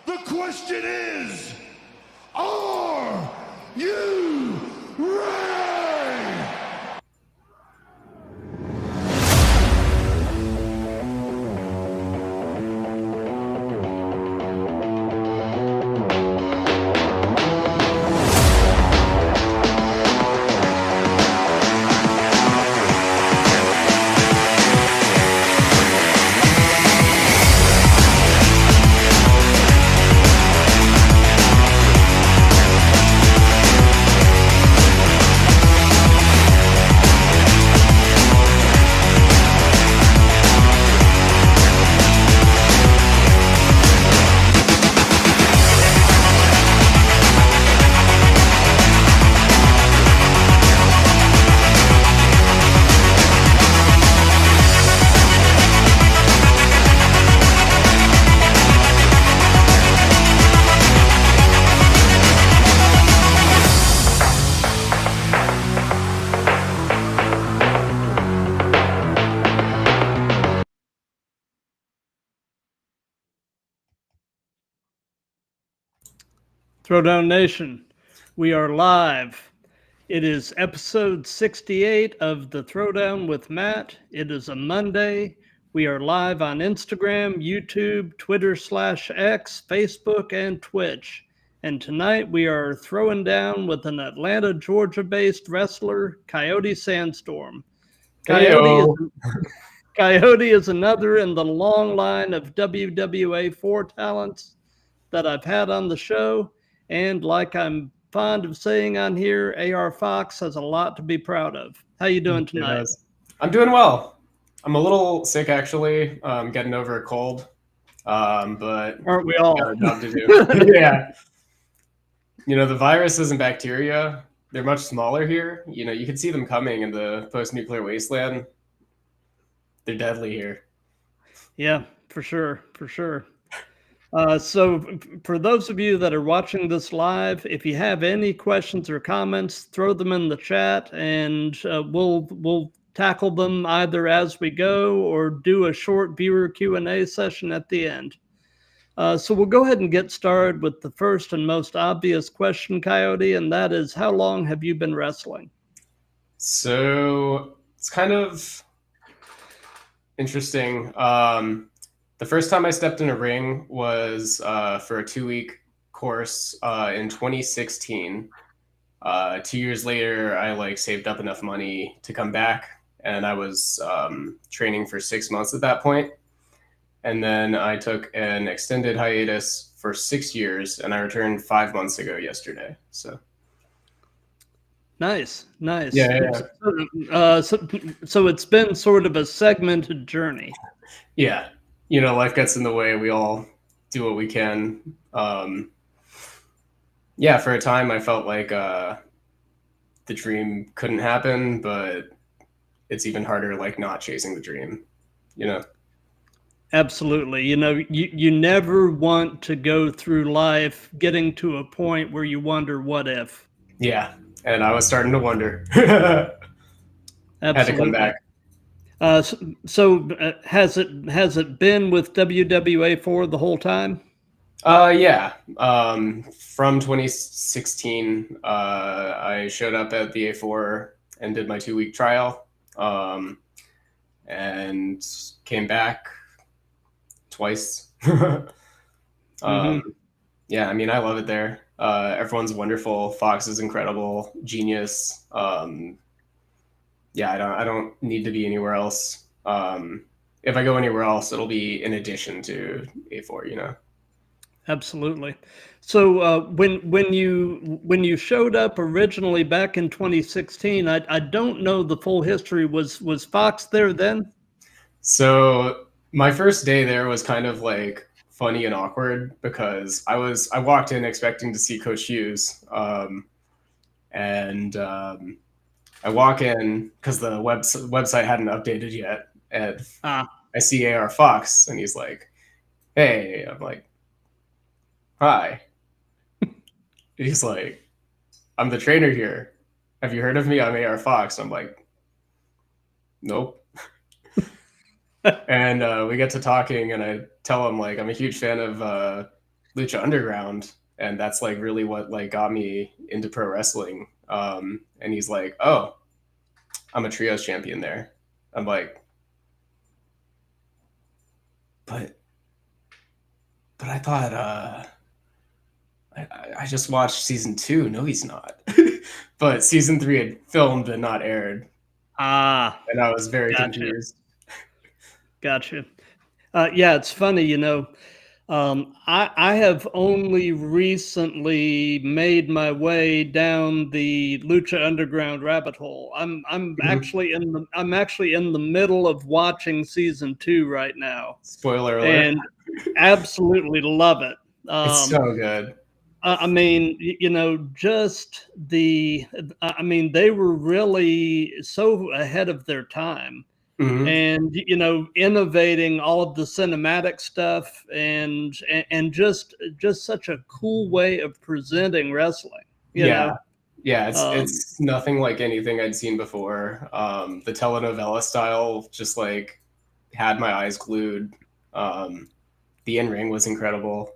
The question is, are you ready? Throwdown Nation, we are live. It is episode 68 of the Throwdown with Matt. It is a Monday. We are live on Instagram, YouTube, Twitter/X, Facebook, and Twitch. And tonight we are throwing down with an Atlanta, Georgia-based wrestler, Coyote Sandstorm. Coyote is another in the long line of WWA 4 talents that I've had on the show. And like I'm fond of saying on here, AR Fox has a lot to be proud of. How you doing tonight? I'm doing well. I'm a little sick, actually. Getting over a cold. But aren't we all? Got a job to do. Yeah. You know, the viruses and bacteria, they're much smaller here. You know, you can see them coming in the post-nuclear wasteland. They're deadly here. Yeah, for sure. So for those of you that are watching this live, if you have any questions or comments, throw them in the chat and we'll tackle them either as we go or do a short viewer Q&A session at the end. So we'll go ahead and get started with the first and most obvious question, Coyote, and that is, how long have you been wrestling? So it's kind of interesting. The first time I stepped in a ring was for a 2-week course in 2016. 2 years later, I saved up enough money to come back, and I was training for 6 months at that point. And then I took an extended hiatus for 6 years, and I returned 5 months ago yesterday. So. Nice. Yeah. So it's been sort of a segmented journey. Yeah. You know, life gets in the way. We all do what we can. Yeah, for a time I felt like the dream couldn't happen, but it's even harder not chasing the dream, you know? Absolutely. You know, you never want to go through life getting to a point where you wonder what if. Yeah, and I was starting to wonder. Absolutely. Had to come back. So has it been with WWA 4 the whole time? Yeah. From 2016, I showed up at the A4 and did my 2-week trial, and came back twice. Yeah, I mean, I love it there. Everyone's wonderful. Fox is incredible, genius. Yeah, I don't need to be anywhere else. If I go anywhere else, it'll be in addition to A4, you know. Absolutely. So when you showed up originally back in 2016, I don't know the full history. Was Fox there then? So my first day there was kind of funny and awkward because I walked in expecting to see Coach Hughes, and I walk in because the website hadn't updated yet, and I see AR Fox, and he's like, "Hey," I'm like, "Hi." He's like, "I'm the trainer here. Have you heard of me? I'm AR Fox." I'm like, "Nope." And we get to talking, and I tell him I'm a huge fan of Lucha Underground, and that's like really what like got me into pro wrestling. And he's like, oh, I'm a trios champion there. I'm like, but I thought I just watched season 2. No, he's not. But season 3 had filmed and not aired, Ah, and I was very gotcha. confused. Gotcha. Yeah, it's funny, I have only recently made my way down the Lucha Underground rabbit hole. I'm Mhm. actually in the middle of watching season 2 right now, Spoiler alert. and absolutely love it. It's so good. I mean, just they were really so ahead of their time, Mhm. and innovating all of the cinematic stuff, and just such a cool way of presenting wrestling. Yeah. Yeah, Um, it's nothing like anything I'd seen before. The telenovela style just like had my eyes glued. The in-ring was incredible.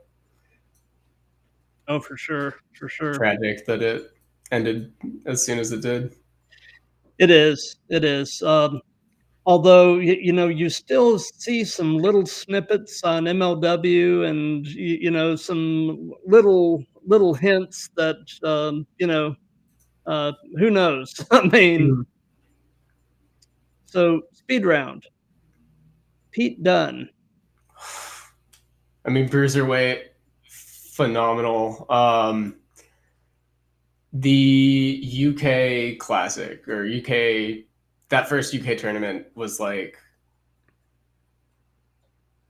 oh, for sure, for sure, Tragic that it ended as soon as it did. it is, it is. Although you still see some little snippets on MLW, and some little hints that who knows? I mean, Mhm. so speed round, Pete Dunne. I mean, Bruiserweight, phenomenal. The UK Classic or UK, that first UK tournament was like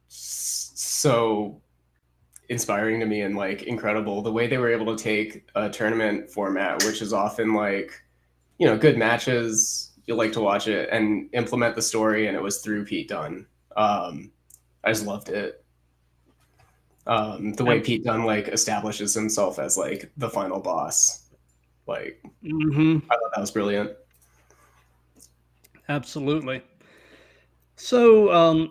so inspiring to me and like incredible. The way they were able to take a tournament format, which is often like, good matches, you like to watch it, and implement the story, and it was through Pete Dunne. I just loved it. The way Pete Dunne like establishes himself as like the final boss, like Mm-hmm. I thought that was brilliant. Absolutely. So,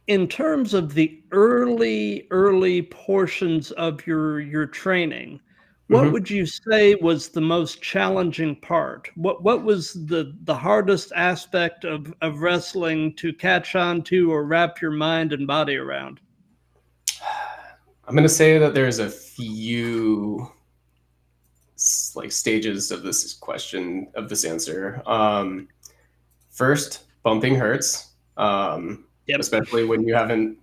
in terms of the early portions of your training, what Hmm. would you say was the most challenging part? What was the hardest aspect of wrestling to catch on to or wrap your mind and body around? I'm gonna say that there's a few like stages of this question of this answer. First, bumping hurts, Yep. especially when you haven't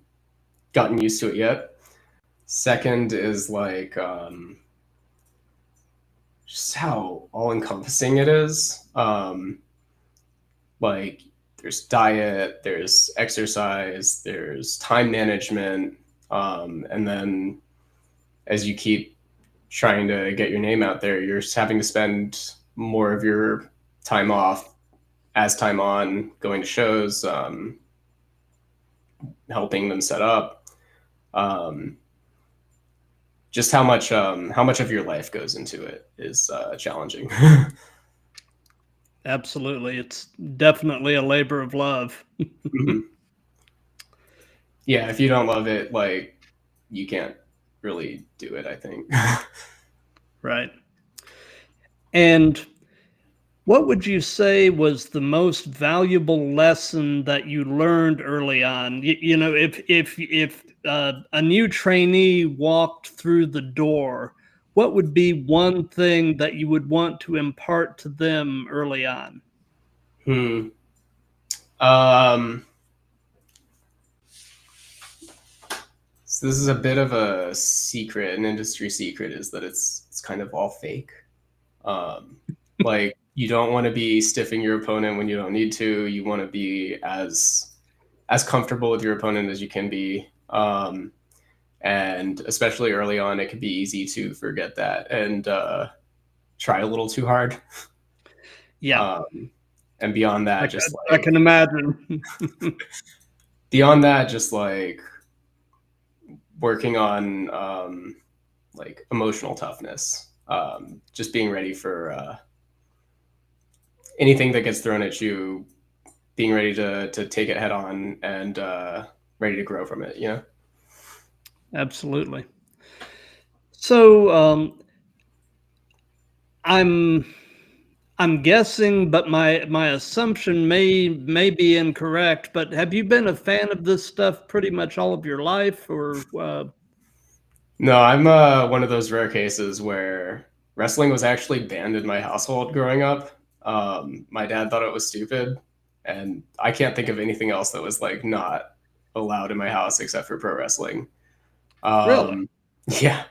gotten used to it yet. Second is like just how all encompassing it is. Like there's diet, there's exercise, there's time management, and then as you keep trying to get your name out there, you're having to spend more of your time off as time on, going to shows, helping them set up. Um, just how much of your life goes into it is challenging. Absolutely. It's definitely a labor of love. Mhm. Yeah, if you don't love it, like you can't really do it, I think. Right. And what would you say was the most valuable lesson that you learned early on? If a new trainee walked through the door, what would be one thing that you would want to impart to them early on? Hmm. Um, so this is a bit of a secret, an industry secret, is that it's kind of all fake. Um, like you don't want to be stiffing your opponent when you don't need to. You want to be as comfortable with your opponent as you can be. And especially early on, it can be easy to forget that and try a little too hard. Yeah, Um, and beyond that, I can imagine. just like working on like emotional toughness, just being ready for anything that gets thrown at you, being ready to take it head on and ready to grow from it. Absolutely. So I'm I'm guessing, but my assumption may be incorrect. But have you been a fan of this stuff pretty much all of your life, or No, I'm one of those rare cases where wrestling was actually banned in my household growing up. My dad thought it was stupid, and I can't think of anything else that was like not allowed in my house except for pro wrestling. really? Um, yeah,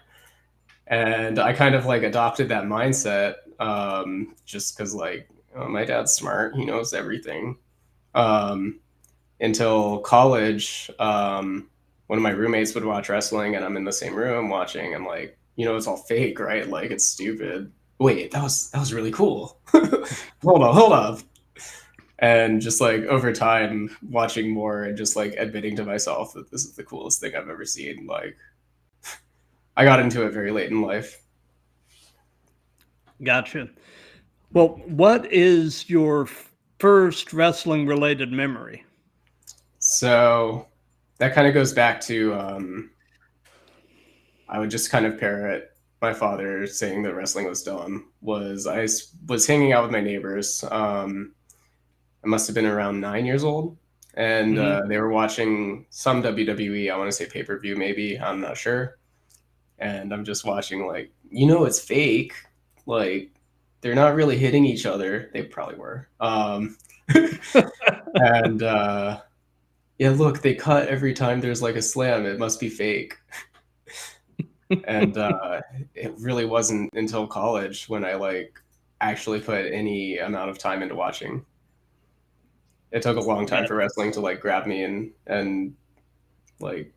and I kind of like adopted that mindset just because like oh, my dad's smart, he knows everything. Um, until college, one of my roommates would watch wrestling, and I'm in the same room watching. I'm like, it's all fake, right? Like it's stupid. Wait, that was really cool. Hold up. And just like over time, watching more and just like admitting to myself that this is the coolest thing I've ever seen. Like I got into it very late in life. Gotcha. Well, what is your first wrestling related memory? So that kind of goes back to I would just kind of parrot my father saying that wrestling was dumb. Was hanging out with my neighbors. I must have been around 9 years old, and Hmm. they were watching some WWE. I want to say pay per view, maybe I'm not sure. And I'm just watching like it's fake. Like they're not really hitting each other. They probably were. And yeah, look, they cut every time there's like a slam. It must be fake. And it really wasn't until college when I like actually put any amount of time into watching. It took a long time for wrestling to like grab me and like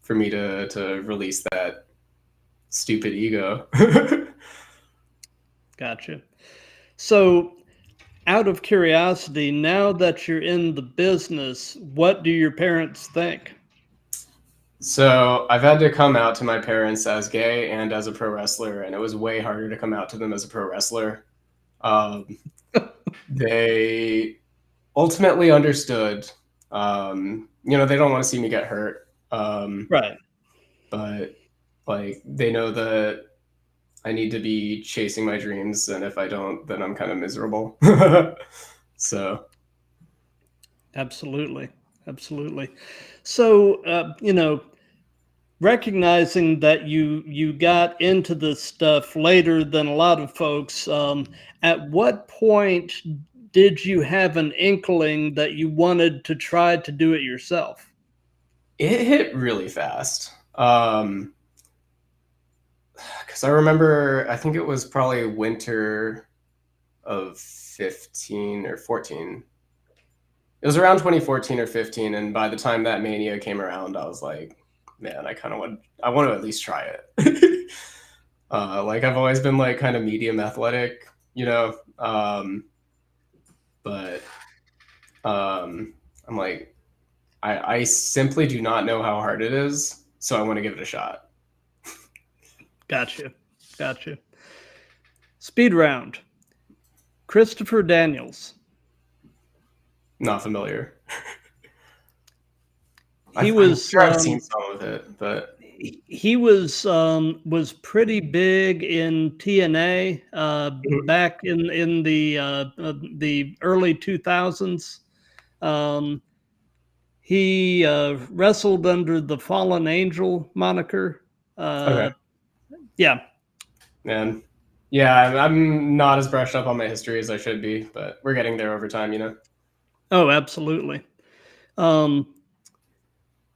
for me to release that stupid ego. Gotcha. So, out of curiosity, now that you're in the business, what do your parents think? So I've had to come out to my parents as gay and as a pro wrestler, and it was way harder to come out to them as a pro wrestler. Um, they ultimately understood. They don't want to see me get hurt, Right. but like they know that I need to be chasing my dreams, and if I don't, then I'm kind of miserable. So Absolutely. Absolutely. So, recognizing that you got into this stuff later than a lot of folks, at what point did you have an inkling that you wanted to try to do it yourself? it hit really fast. Because I remember, I think it was probably winter of 15 or 14. It was around 2014 or 15, and by the time that Mania came around, I was like, man, I want to at least try it. Like I've always been like kind of medium athletic, but I'm like, I simply do not know how hard it is, so I want to give it a shot. Gotcha. Gotcha. Speed round. Christopher Daniels. Not familiar. He I'm was sure I've seen some of it, but he was pretty big in TNA back in the early 2000s. Um, he wrestled under the Fallen Angel moniker. okay, Yeah. man. Yeah, I'm not as brushed up on my history as I should be, but we're getting there over time. Oh, absolutely. Um,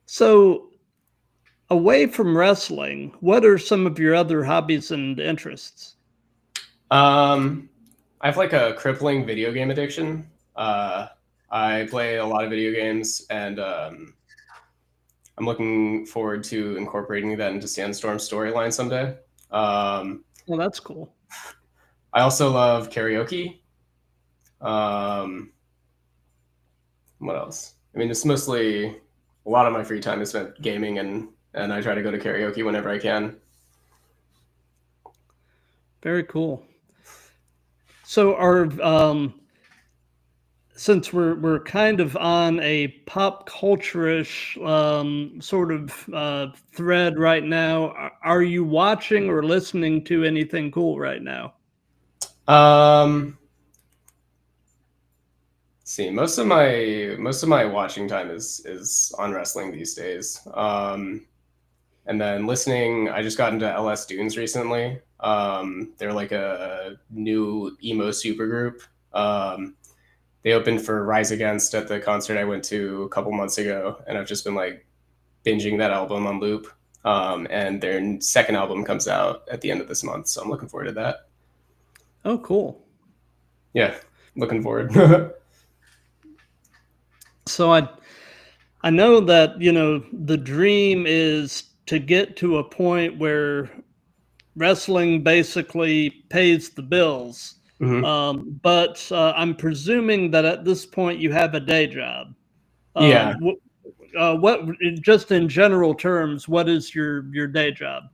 so away from wrestling, what are some of your other hobbies and interests? Um, I have like a crippling video game addiction. Uh, I play a lot of video games, and I'm looking forward to incorporating that into Sandstorm storyline someday. Um, Well, that's cool. I also love karaoke. Um, what else? I mean, it's mostly a lot of my free time is spent gaming, and I try to go to karaoke whenever I can. Very cool. So are since we're kind of on a pop culture-ish sort of thread right now, are you watching or listening to anything cool right now? See, most of my watching time is on wrestling these days. And then listening, I just got into LS Dunes recently. They're like a new emo supergroup. They opened for Rise Against at the concert I went to a couple months ago, and I've just been like binging that album on loop. And their second album comes out at the end of this month, so I'm looking forward to that. Oh, cool. Yeah, looking forward. So I know that, the dream is to get to a point where wrestling basically pays the bills. Mhm. But I'm presuming that at this point you have a day job. Yeah. What, just in general terms, what is your day job?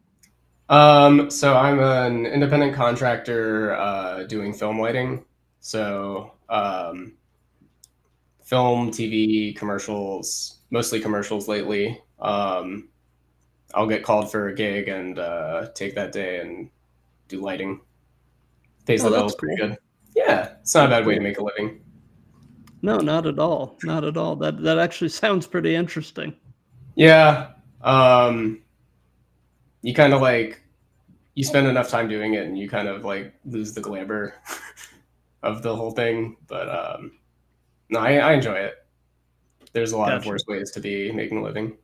So I'm an independent contractor doing film lighting. So film, TV, commercials, mostly commercials lately. I'll get called for a gig and take that day and do lighting. Pays Oh, the that's bills pretty cool. good. Yeah, it's not a That's bad way to cool. make a living. No, not at all. Not at all. That actually sounds pretty interesting. Yeah. You kind of like you spend enough time doing it and you kind of like lose the glamour of the whole thing. But no, I enjoy it. There's a lot of Gotcha. worse ways to be making a living.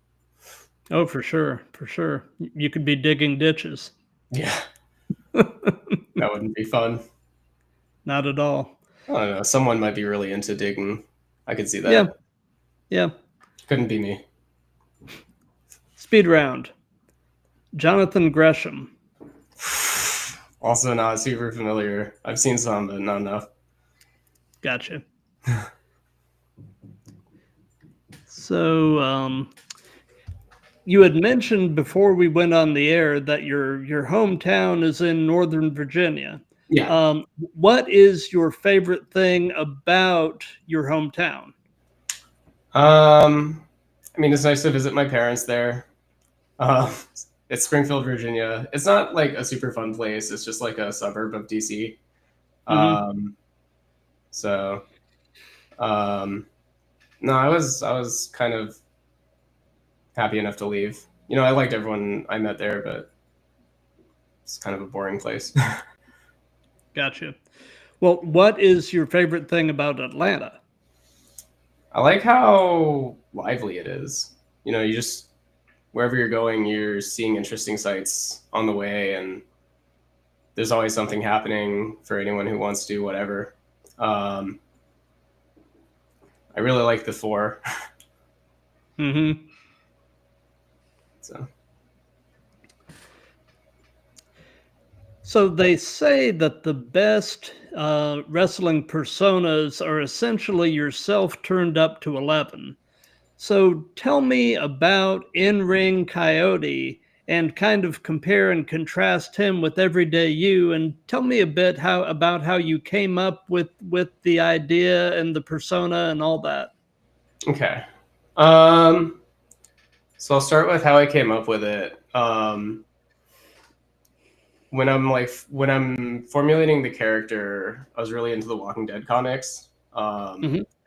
Oh, for sure, for sure. You could be digging ditches. Yeah, that wouldn't be fun. Not at all. I don't know. Someone might be really into digging. I could see Yeah, that. yeah. Couldn't be me. Speed round. Jonathan Gresham. Also not super familiar. I've seen some, but not enough. Gotcha. So, you had mentioned before we went on the air that your hometown is in Northern Virginia. Yeah. What is your favorite thing about your hometown? I mean, it's nice to visit my parents there. Uh, it's Springfield, Virginia. It's not like a super fun place. It's just like a suburb of DC. Hmm. Um, so, um, no, I was kind of happy enough to leave. I liked everyone I met there, but it's kind of a boring place. Gotcha. Well, what is your favorite thing about Atlanta? I like how lively it is. You just wherever you're going, you're seeing interesting sights on the way, and there's always something happening for anyone who wants to do whatever. Um, I really like the four. Hmm. So So they say that the best wrestling personas are essentially yourself turned up to 11. So tell me about in-ring Coyote and kind of compare and contrast him with everyday you, and tell me a bit about how you came up with the idea and the persona and all that. okay. Um, so I'll start with how I came up with it. When I'm formulating the character, I was really into the Walking Dead comics, Hmm.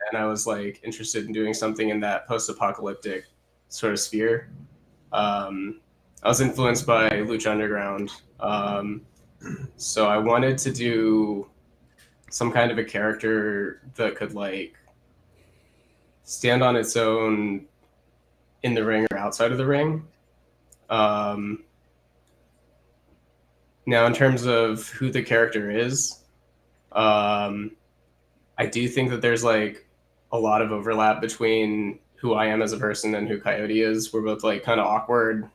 and I was like interested in doing something in that post-apocalyptic sort of sphere. I was influenced by Lucha Underground, so I wanted to do some kind of a character that could like stand on its own in the ring or outside of the ring. Um, Now, in terms of who the character is, um, I do think that there's like a lot of overlap between who I am as a person and who Coyote is. We're both like kind of awkward.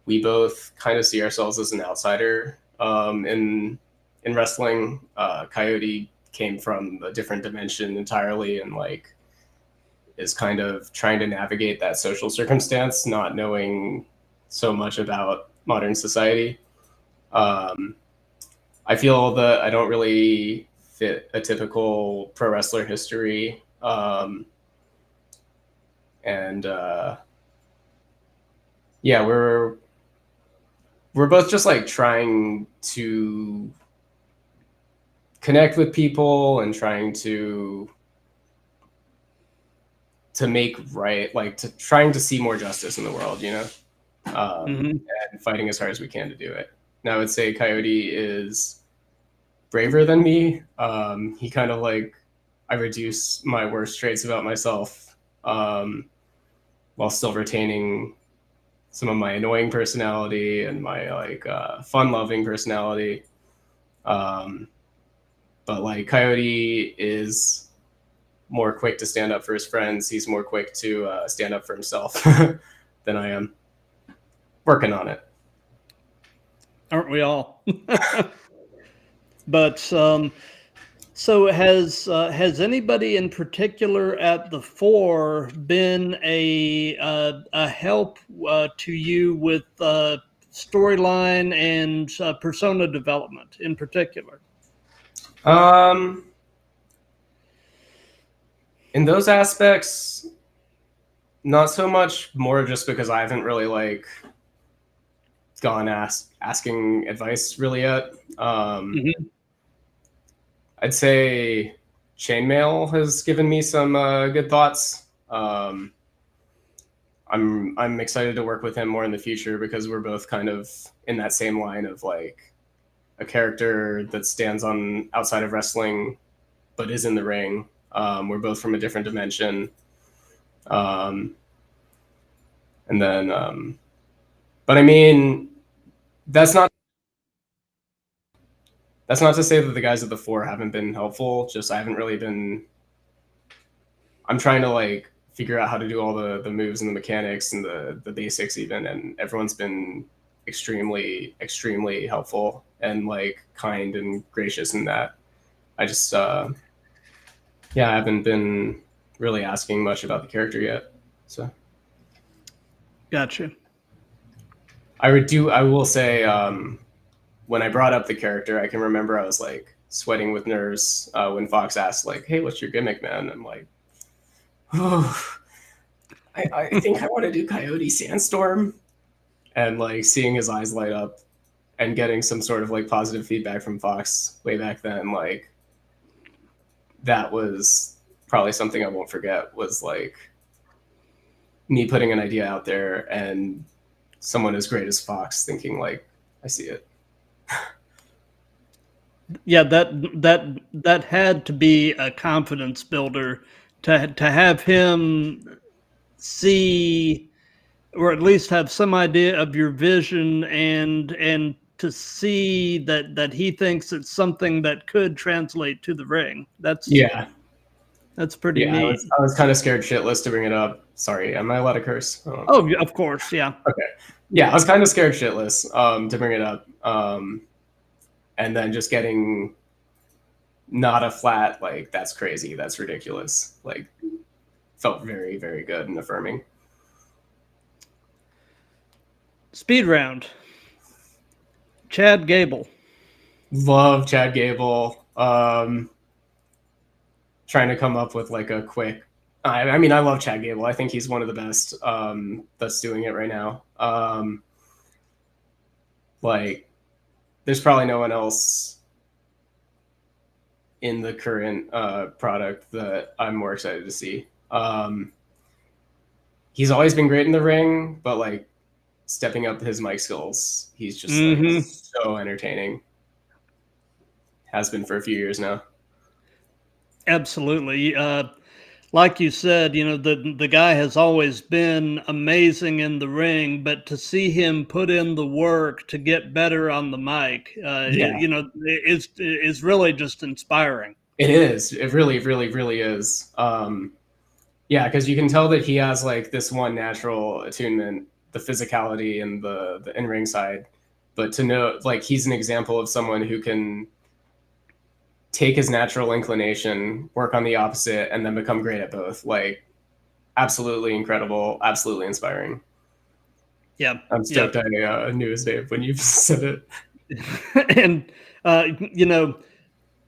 We both kind of see ourselves as an outsider in wrestling. Coyote came from a different dimension entirely, and like is kind of trying to navigate that social circumstance, not knowing so much about modern society. Um, I feel that I don't really fit a typical pro wrestler history. And yeah, we're both just like trying to connect with people and trying to make right, like trying to see more justice in the world, you know, and fighting as hard as we can to do it. And I would say Coyote is braver than me. He kind of like, I reduce my worst traits about myself while still retaining some of my annoying personality and my like fun-loving personality. But like Coyote is more quick to stand up for his friends. He's more quick to stand up for himself than I am. Working on it. Aren't we all? But so has anybody in particular at the fore been a help to you with storyline and persona development in particular? In those aspects, not so much. More just because I haven't really like gone asking advice really yet. I'd say Chainmail has given me some good thoughts. I'm excited to work with him more in the future because we're both kind of in that same line of like a character that stands on outside of wrestling but is in the ring. We're both from a different dimension. And then but I mean, that's not to say that the guys at the fore haven't been helpful. Just I haven't really been. I'm trying to like figure out how to do all the moves and the mechanics and the basics even, and everyone's been extremely helpful and like kind and gracious in that. I just I haven't been really asking much about the character yet. So Gotcha. I will say when I brought up the character, I can remember I was like sweating with nerves when Fox asked like, "Hey, what's your gimmick, man?" I'm like, "Oh, I think I want to do Coyote Sandstorm," and like seeing his eyes light up and getting some sort of like positive feedback from Fox way back then, like that was probably something I won't forget. Was like me putting an idea out there and someone as great as Fox thinking like, "I see it." Yeah, that had to be a confidence builder to have him see, or at least have some idea of your vision, and to see that he thinks it's something that could translate to the ring. That's pretty neat. I was kind of scared shitless to bring it up. Sorry, am I allowed to curse? Oh, of course, yeah. Okay. Yeah, I was kind of scared shitless to bring it up. And then just getting not a flat, like, that's crazy, that's ridiculous. Like, felt very, very good and affirming. Speed round. Chad Gable. Love Chad Gable. Trying to come up with like a quick. I mean, I love Chad Gable. I think he's one of the best that's doing it right now. Like, there's probably no one else in the current product that I'm more excited to see. He's always been great in the ring, but like stepping up his mic skills, he's just like so entertaining. Has been for a few years now. Absolutely. Like you said, you know, the guy has always been amazing in the ring, but to see him put in the work to get better on the mic, you know, is really just inspiring. It is. It really, really, really is. Yeah, because you can tell that he has like this one natural attunement, the physicality and the in-ring side. But to know, like, he's an example of someone who can take his natural inclination, work on the opposite, and then become great at both. Like, absolutely incredible, absolutely inspiring. Yeah. I'm stoked I knew his name when you said it. And, you know,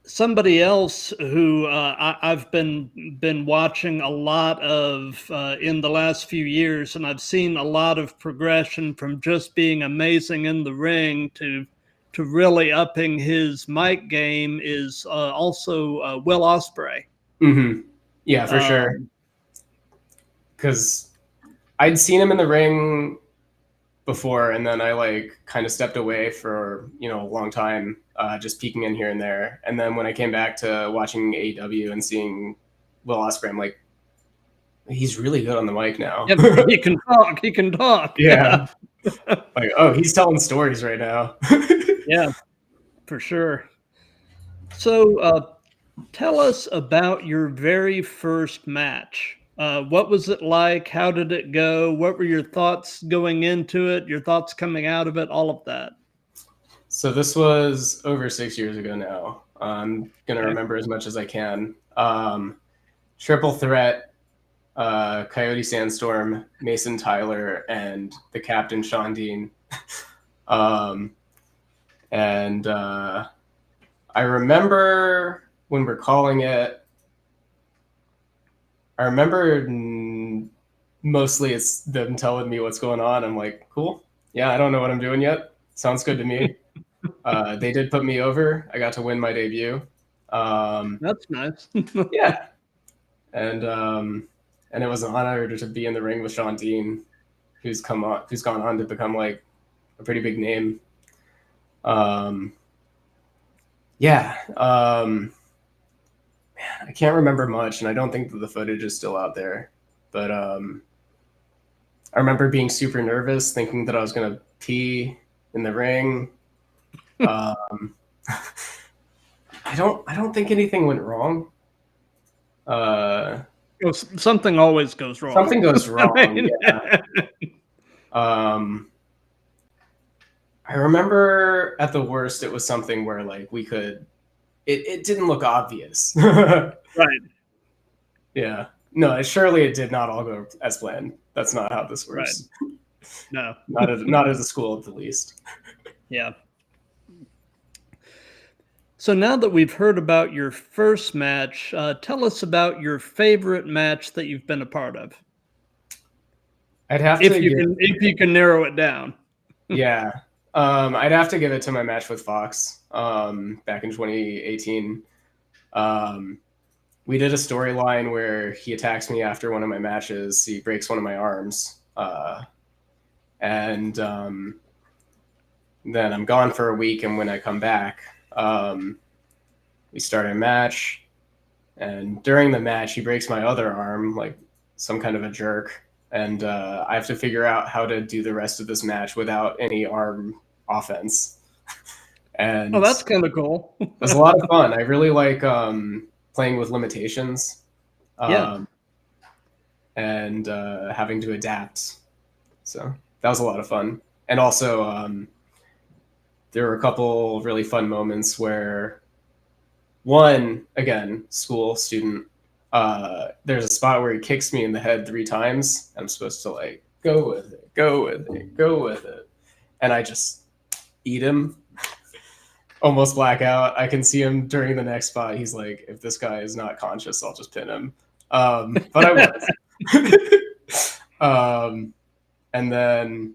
somebody else who I've been watching a lot of in the last few years, and I've seen a lot of progression from just being amazing in the ring to really upping his mic game is also Will Ospreay. Mm-hmm. Yeah, for sure. Because I'd seen him in the ring before, and then I like kind of stepped away for a long time, just peeking in here and there. And then when I came back to watching AEW and seeing Will Ospreay, I'm like, he's really good on the mic now. Yeah, he can talk. He can talk. Yeah. Like, oh, he's telling stories right now. Yeah, for sure. So tell us about your very first match. What was it like? How did it go? What were your thoughts going into it? Your thoughts coming out of it? All of that. So this was over 6 years ago now. I'm gonna remember as much as I can. Triple threat, Coyote Sandstorm, Mason Tyler, and the captain Sean Dean. And I remember when we're calling it, I remember mostly it's them telling me what's going on. I'm like, cool. Yeah, I don't know what I'm doing yet. Sounds good to me. They did put me over. I got to win my debut. That's nice. Yeah. And it was an honor to be in the ring with Sean Dean, who's gone on to become like a pretty big name. Man, I can't remember much, and I don't think that the footage is still out there. But I remember being super nervous, thinking that I was gonna pee in the ring. I don't think anything went wrong. Something always goes wrong. Something goes wrong. Yeah. I remember at the worst, it was something where like we could. It didn't look obvious. Right. Yeah. No, surely it did not all go as planned. That's not how this works. Right. No. Not at the school at the least. Yeah. So now that we've heard about your first match, tell us about your favorite match that you've been a part of. I'd have if you can narrow it down. Yeah. I'd have to give it to my match with Fox back in 2018. We did a storyline where he attacks me after one of my matches. He breaks one of my arms. And then I'm gone for a week. And when I come back, we start a match. And during the match, he breaks my other arm, like some kind of a jerk. And I have to figure out how to do the rest of this match without any arm offense. And that's kind of cool. It was a lot of fun. I really like playing with limitations. And having to adapt. So that was a lot of fun. And also, there were a couple really fun moments where, one, again, school student, there's a spot where he kicks me in the head 3 times. I'm supposed to like go with it, go with it, go with it. And I just eat him, almost black out. I can see him during the next spot. He's like, if this guy is not conscious, I'll just pin him. But I was. And then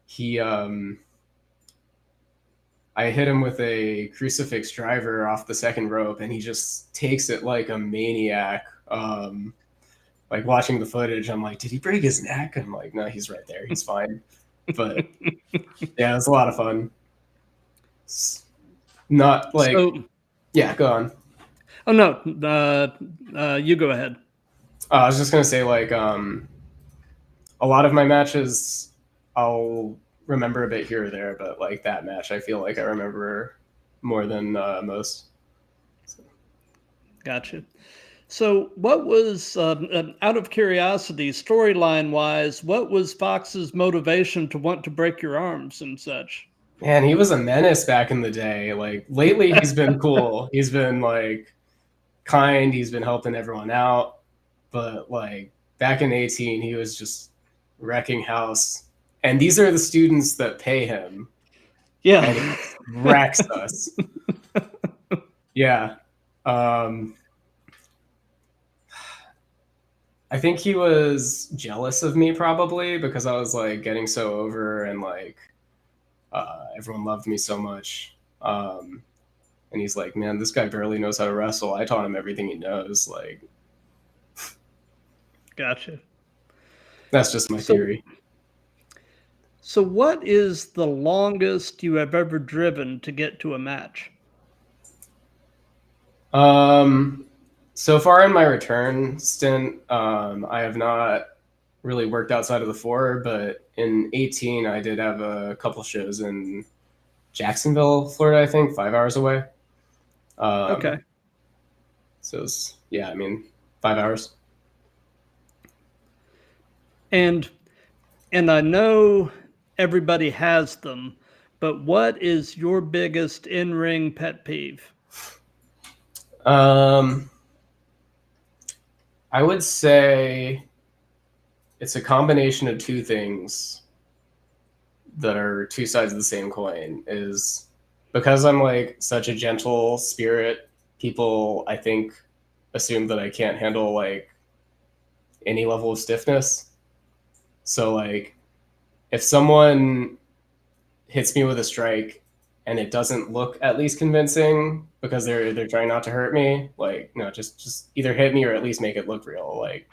he, I hit him with a crucifix driver off the second rope, and he just takes it like a maniac. Like watching the footage, I'm like, did he break his neck? I'm like, no, he's right there. He's fine. But yeah, it was a lot of fun. It's not like, yeah, go on. Oh no, you go ahead. I was just gonna say, like, a lot of my matches, I'll remember a bit here or there, but like that match, I feel like I remember more than most. So. Gotcha. So what was, out of curiosity, storyline wise, what was Fox's motivation to want to break your arms and such? Man, he was a menace back in the day. Like lately he's been cool. He's been like kind. He's been helping everyone out. But like back in 18, he was just wrecking house. And these are the students that pay him. Yeah. And he wrecks us. Yeah. I think he was jealous of me probably because I was like getting so over and like everyone loved me so much. And he's like, man, this guy barely knows how to wrestle. I taught him everything he knows. Like, Gotcha. that's just my So, theory. so what is the longest you have ever driven to get to a match? Um, so far in my return stint, I have not really worked outside of the four, but in 18, I did have a couple shows in Jacksonville, Florida, I think, 5 hours away. Okay. So it's, yeah, I mean, 5 hours. And I know everybody has them, but what is your biggest in-ring pet peeve? Um, I would say it's a combination of two things that are two sides of the same coin. Is because I'm like such a gentle spirit, people I think assume that I can't handle like any level of stiffness. So like if someone hits me with a strike and it doesn't look at least convincing because they're trying not to hurt me, like no, just either hit me or at least make it look real. Like,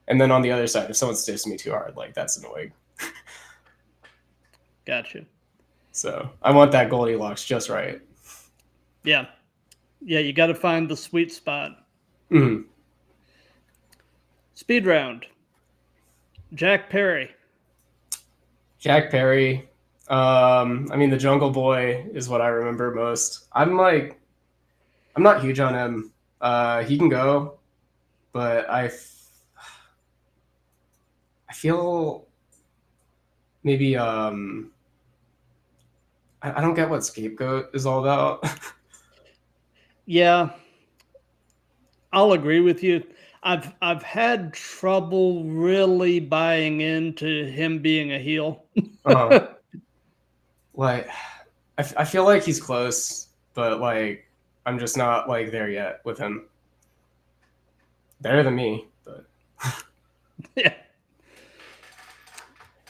and then on the other side, if someone stiffs me too hard, like that's annoying. Gotcha. So I want that Goldilocks just right. Yeah. Yeah, you got to find the sweet spot. Mm. Speed round. Jack Perry. Jack Perry. I mean, the Jungle Boy is what I remember most. I'm not huge on him. He can go, but I feel maybe I don't get what Scapegoat is all about. Yeah, I'll agree with you. I've had trouble really buying into him being a heel. uh, like I feel like he's close, but like I'm just not like there yet with him. Better than me, but Yeah.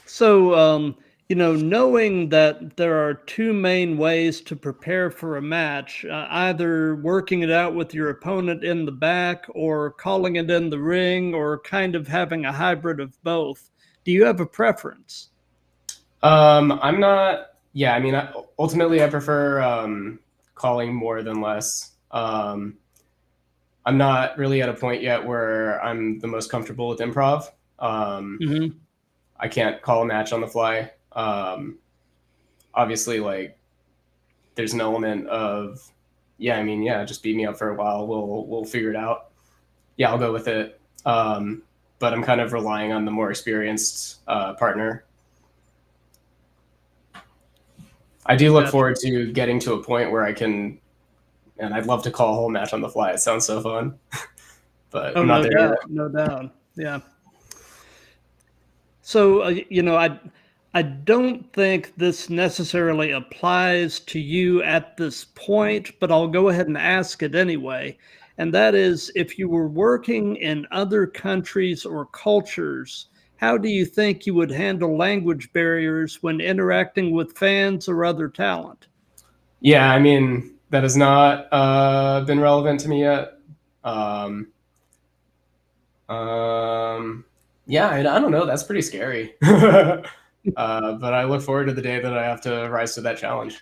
So, knowing that there are two main ways to prepare for a match, either working it out with your opponent in the back or calling it in the ring or kind of having a hybrid of both. Do you have a preference? I'm not. Yeah, I mean, ultimately, I prefer calling more than less. I'm not really at a point yet where I'm the most comfortable with improv. Um, Hmm. I can't call a match on the fly. Obviously, like there's an element of, yeah, I mean, yeah, just beat me up for a while. We'll figure it out. Yeah, I'll go with it. But I'm kind of relying on the more experienced partner. I do look Gotcha. forward to getting to a point where I can, and I'd love to call a whole match on the fly. It sounds so fun, but Oh, I'm not no there doubt, yet. no doubt. Yeah. So, I don't think this necessarily applies to you at this point, but I'll go ahead and ask it anyway. And that is, if you were working in other countries or cultures, how do you think you would handle language barriers when interacting with fans or other talent? Yeah, I mean, that has not been relevant to me yet. Um, um, yeah, I don't know. That's pretty scary. But I look forward to the day that I have to rise to that challenge.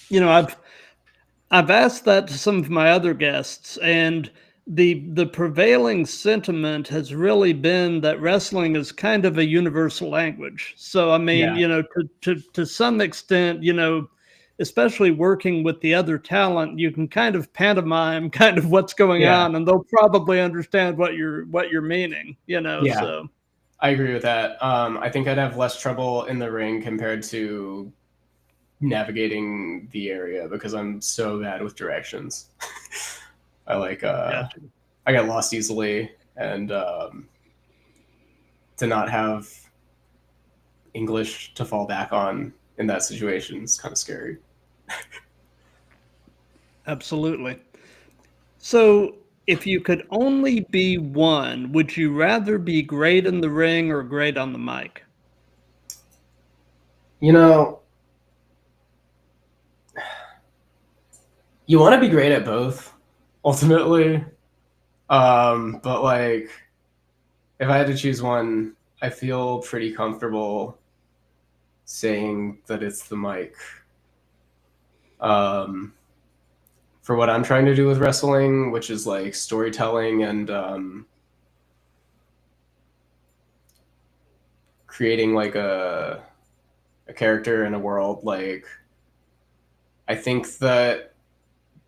You know, I've asked that to some of my other guests, and the prevailing sentiment has really been that wrestling is kind of a universal language. So I mean, Yeah, to some extent, especially working with the other talent, you can kind of pantomime kind of what's going yeah, on, and they'll probably understand what you're meaning. yeah. So I agree with that. I think I'd have less trouble in the ring compared to navigating the area because I'm so bad with directions. I like gotcha. I get lost easily, and to not have English to fall back on in that situation is kind of scary. Absolutely. So, if you could only be one, would you rather be great in the ring or great on the mic? You know, you want to be great at both, ultimately. But like, if I had to choose one, I feel pretty comfortable saying that it's the mic. For what I'm trying to do with wrestling, which is like storytelling and creating like a character in a world, like I think that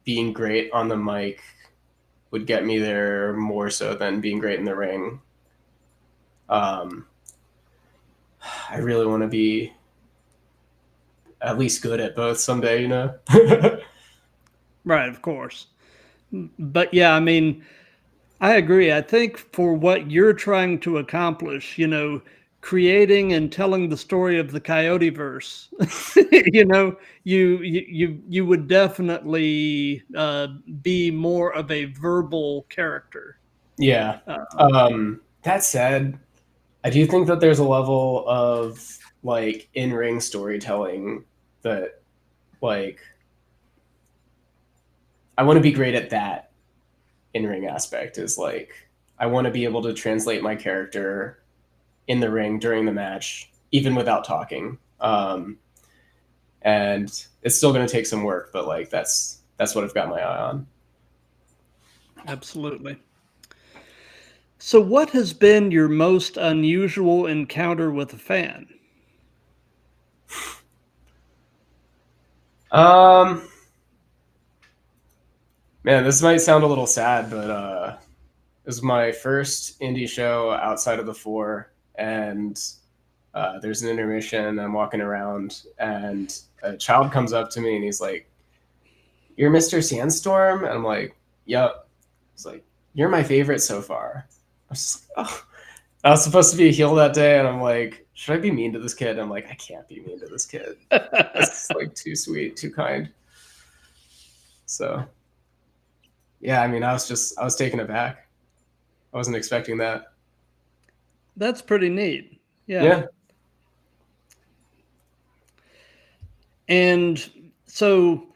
being great on the mic would get me there more so than being great in the ring. I really want to be at least good at both someday, you know? Right, of course. But yeah, I mean, I agree. I think for what you're trying to accomplish, creating and telling the story of the Coyote verse, you would definitely be more of a verbal character. Yeah. That said, I do think that there's a level of like in-ring storytelling that like I want to be great at that in-ring aspect is like I want to be able to translate my character in the ring during the match, even without talking. And it's still going to take some work, but like that's what I've got my eye on. Absolutely. So, what has been your most unusual encounter with a fan? Man, this might sound a little sad, but it was my first indie show outside of the four, and there's an intermission. I'm walking around, and a child comes up to me, and he's like, "You're Mr. Sandstorm?" And I'm like, "Yep." He's like, "You're my favorite so far." I was just like, "Oh." I was supposed to be a heel that day, and I'm like, "Should I be mean to this kid?" And I'm like, "I can't be mean to this kid. It's like too sweet, too kind." So, yeah, I mean, I was taken aback. I wasn't expecting that. That's pretty neat. Yeah. Yeah. And so,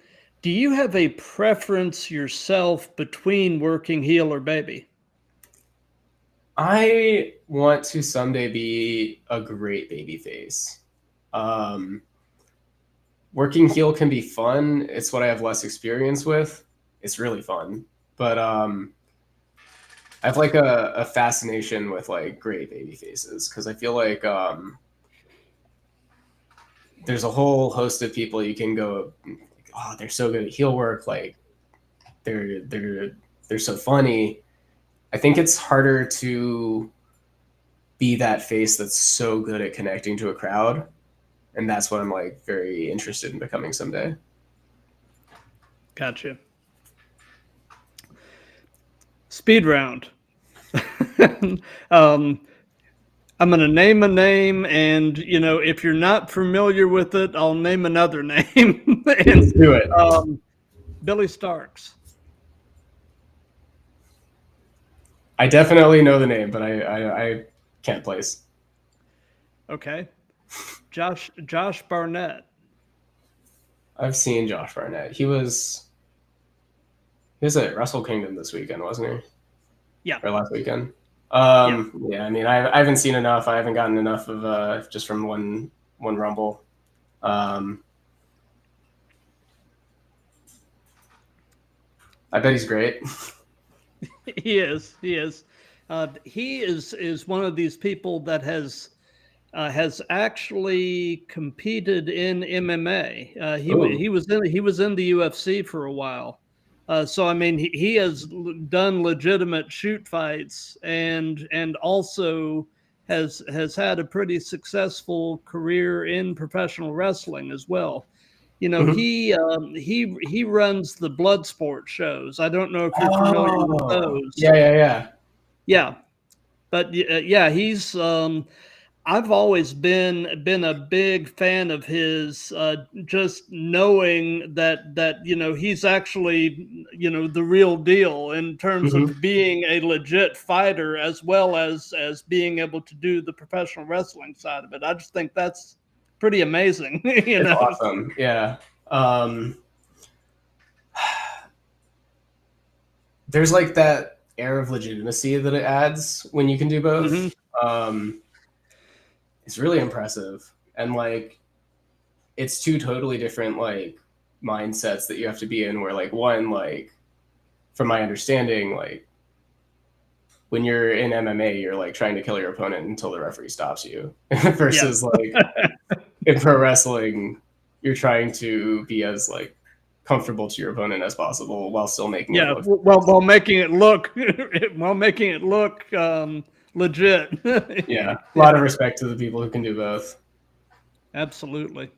do you have a preference yourself between working heel or baby? I want to someday be a great baby face. Um, Working heel can be fun. It's what I have less experience with. It's really fun. But I have like a fascination with like great baby faces because I feel like there's a whole host of people you can go, oh, they're so good at heel work. Like they're so funny. I think it's harder to be that face that's so good at connecting to a crowd, and that's what I'm like very interested in becoming someday. Gotcha. Speed round. I'm going to name a name, and if you're not familiar with it, I'll name another name. Let's do it. Billy Starks. I definitely know the name, but I can't place. Okay. Josh Barnett. I've seen Josh Barnett. He was at Wrestle Kingdom this weekend, wasn't he? Yeah. Or last weekend. Yeah, I mean, I haven't seen enough. I haven't gotten enough of just from one Rumble. I bet he's great. He is. He is. He is one of these people that has actually competed in MMA. He was in the UFC for a while. So I mean, he has done legitimate shoot fights and also has had a pretty successful career in professional wrestling as well. Mm-hmm. He runs the Bloodsport shows. I don't know if you're familiar with those. Yeah. Yeah, but yeah, I've always been a big fan of his, just knowing that he's actually the real deal in terms Mhm. of being a legit fighter as well as being able to do the professional wrestling side of it. I just think that's pretty amazing. It's awesome. Yeah. Um, there's like that air of legitimacy that it adds when you can do both. Hmm. Um, it's really impressive, and like it's two totally different like mindsets that you have to be in. Where like one, like from my understanding, like when you're in MMA, you're like trying to kill your opponent until the referee stops you, Yeah. versus like in pro wrestling, you're trying to be as like comfortable to your opponent as possible while still making it Yeah, look. while making it look while making it look legit. Yeah, a Yeah, lot of respect to the people who can do both. absolutely.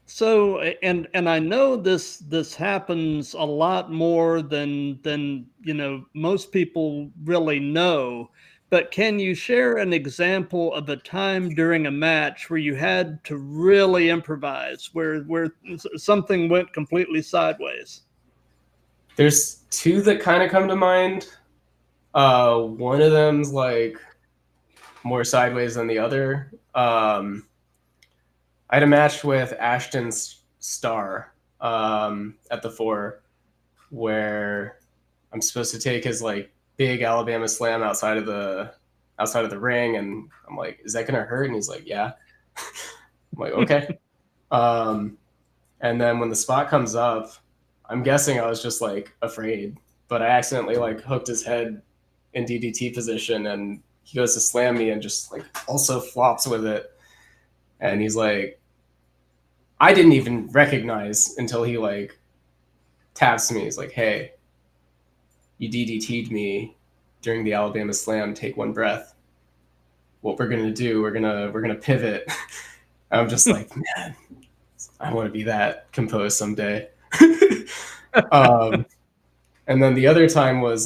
So, and I know this happens a lot more than most people really know. But can you share an example of a time during a match where you had to really improvise, where something went completely sideways? There's two that kind of come to mind. One of them's like more sideways than the other. I had a match with Ashton Starr at the four where I'm supposed to take his like big Alabama slam outside of the ring, and I'm like, "Is that gonna hurt?" And he's like, "Yeah." I'm like, "Okay." Um, and then when the spot comes up, I'm guessing I was just like afraid, but I accidentally like hooked his head in DDT position, and he goes to slam me and just like also flops with it, and he's like, I didn't even recognize until he like taps me. He's like, "Hey, you DDT'd me during the Alabama Slam. Take one breath. What we're gonna do? We're gonna pivot." I'm just like, man, I want to be that composed someday. um, and then the other time was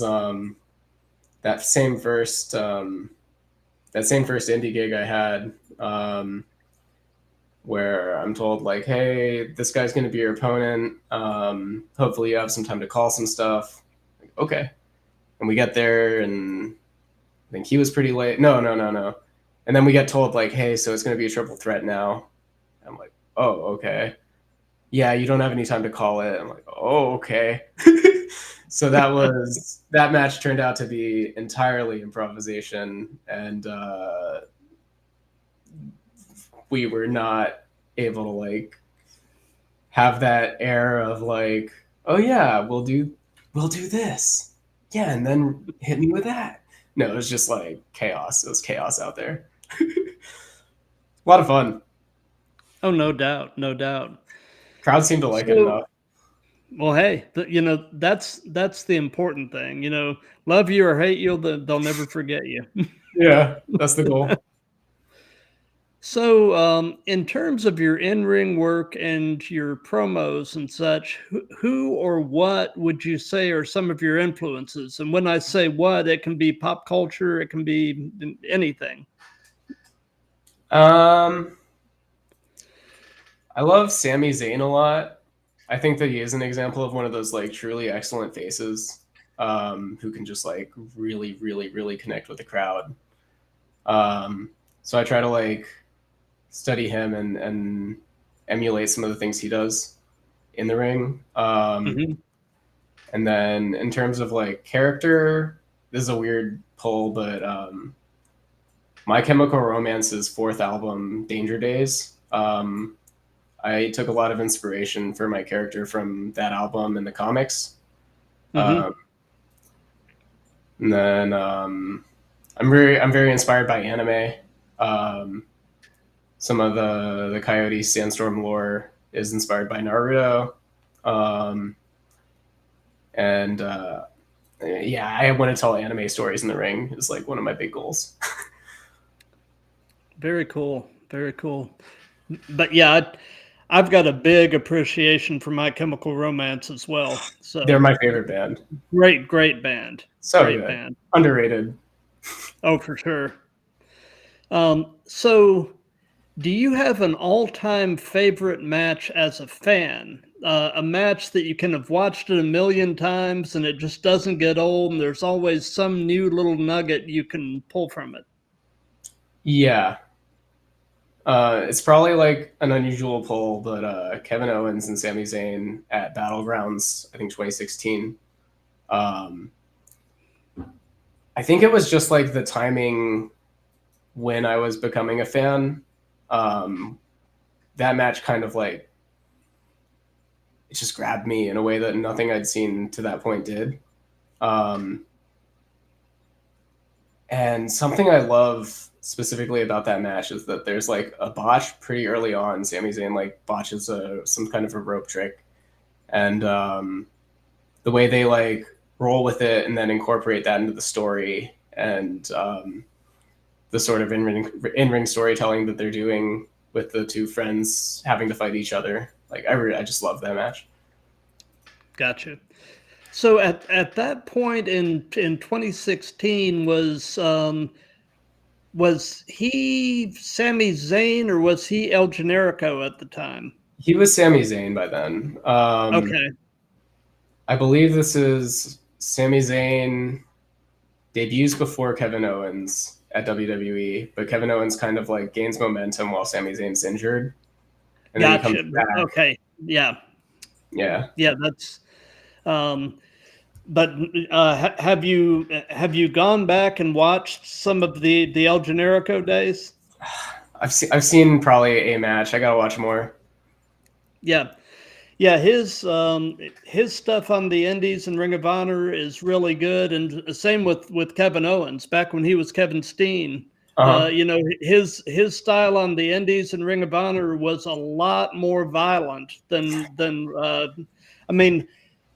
that same first indie gig I had, where I'm told like, "Hey, this guy's going to be your opponent. Hopefully, you have some time to call some stuff." Like, okay, and we get there, and I think he was pretty late. No, no, no, no. And then we get told like, "Hey, so it's going to be a triple threat now." I'm like, "Oh, okay." Yeah, you don't have any time to call it. I'm like, "Oh, okay." So that match turned out to be entirely improvisation, and we were not able to like have that air of like, "Oh yeah, we'll do this." Yeah, and then hit me with that. No, it was just like chaos. It was chaos out there. A lot of fun. Oh, no doubt, no doubt. Crowd seemed to like it So, enough. well, hey, that's the important thing. Love you or hate you, they'll never forget you. Yeah, that's the goal. So, in terms of your in-ring work and your promos and such, who or what would you say are some of your influences? And when I say what, it can be pop culture, it can be anything. Um, I love Sami Zayn a lot. I think that he is an example of one of those like truly excellent faces, who can just like really, really, really connect with the crowd. Um, so I try to like study him and emulate some of the things he does in the ring. Mhm. And then in terms of like character, this is a weird pull, but My Chemical Romance's fourth album, Danger Days, I took a lot of inspiration for my character from that album and the comics. Mhm. Um, and then I'm very inspired by anime. Um, some of the Coyote Sandstorm lore is inspired by Naruto. Um, and yeah, I want to tell anime stories in the ring is like one of my big goals. Very cool. Very cool. But yeah, I've got a big appreciation for My Chemical Romance as well. They're So my favorite band. great, great band. So Great good. band. Underrated. Oh, for sure. So do you have an all-time favorite match as a fan? A match that you can have watched it a million times and it just doesn't get old, and there's always some new little nugget you can pull from it. Yeah. It's probably like an unusual pull, but Kevin Owens and Sami Zayn at Battlegrounds, I think 2016. Um, I think it was just like the timing when I was becoming a fan. That match kind of like it just grabbed me in a way that nothing I'd seen to that point did. Um, and something I love specifically about that match is that there's like a botch pretty early on. Sami Zayn like botches some kind of a rope trick, and the way they like roll with it and then incorporate that into the story and the sort of in-ring storytelling that they're doing with the two friends having to fight each other. Like I just love that match. Gotcha. So at that point in 2016, was he Sami Zayn or was he El Generico at the time? He was Sami Zayn by then. Okay. I believe this is Sami Zayn debuts before Kevin Owens at WWE, but Kevin Owens kind of like gains momentum while Sami Zayn's injured. And then he Gotcha. comes back. Okay. Yeah. Yeah. Yeah. That's. But have you gone back and watched some of the El Generico days? I've seen probably a match. I gotta watch more. Yeah. Yeah, his stuff on the Indies and Ring of Honor is really good, and same with Kevin Owens back when he was Kevin Steen. Uh-huh. His style on the Indies and Ring of Honor was a lot more violent than I mean,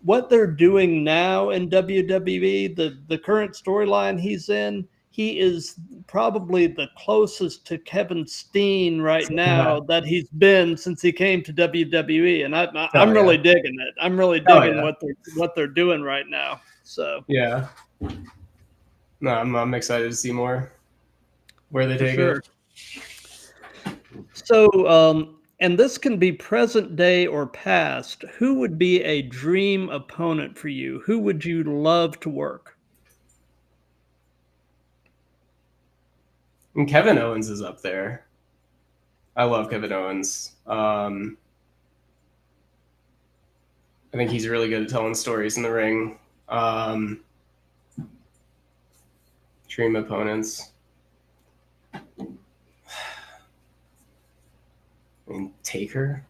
what they're doing now in WWE, the current storyline he's in, he is probably the closest to Kevin Steen right now that he's been since he came to WWE, and I'm really digging it. I'm really digging what they're doing right now. So yeah, no, I'm excited to see more where they take it. So, and this can be present day or past. Who would be a dream opponent for you? Who would you love to work? And Kevin Owens is up there. I love Kevin Owens. I think he's really good at telling stories in the ring. Dream opponents. I mean, Taker.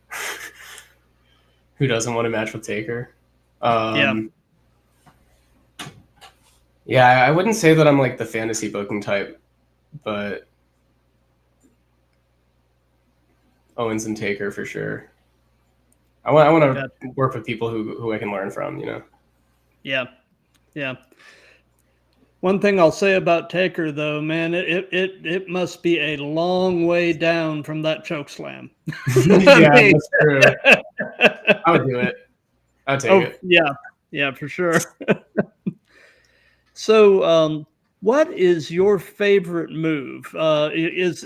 Who doesn't want to match with Taker? Yeah, I wouldn't say that I'm like the fantasy booking type, but Owens and Taker for sure. I want to work with people who I can learn from, you know? Yeah. Yeah. One thing I'll say about Taker, though, man, it must be a long way down from that choke slam. Yeah, that's true. I would do it. I'd take it. Yeah, for sure. So, what is your favorite move? Is